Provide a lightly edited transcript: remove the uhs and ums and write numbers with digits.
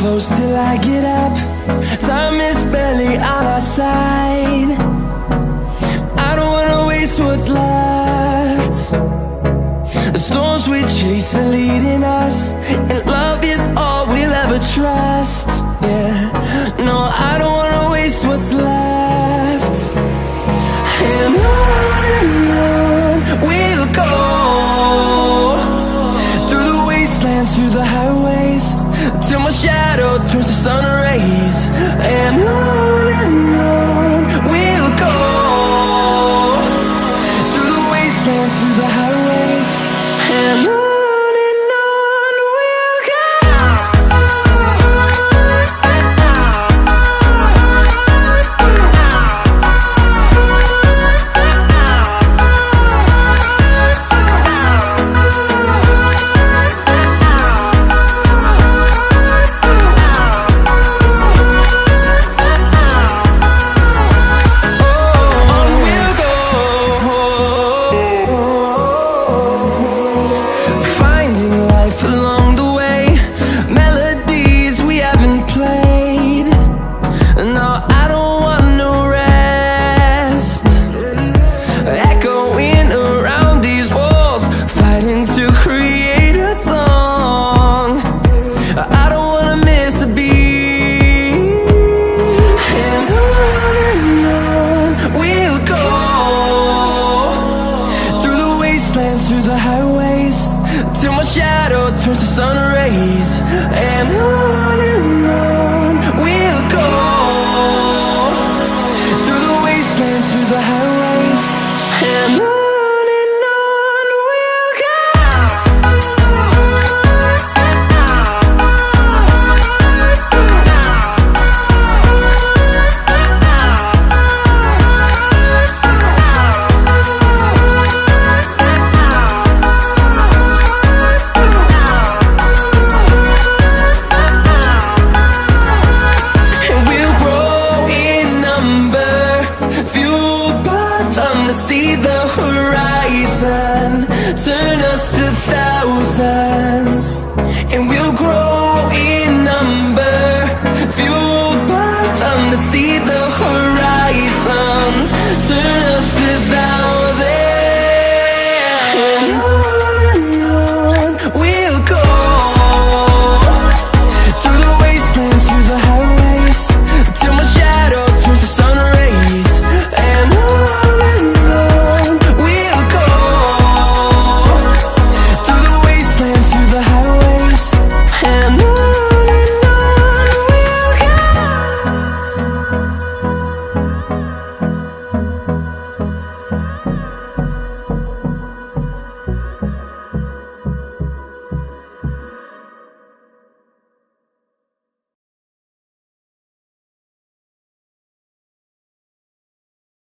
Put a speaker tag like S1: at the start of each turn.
S1: close till I get up. Time is barely on our side. I don't wanna waste what's left. The storms we chase are leading us, and love is all we'll ever trust. Yeah, no, I don't wanna waste what's left. And on we'll go, through the wastelands, through the highways, till my shadow turns to sun rays. And on we'll go, through the wastelands, through the highways, and on we'll go. Through the highways, till my shadow turns to sun rays. And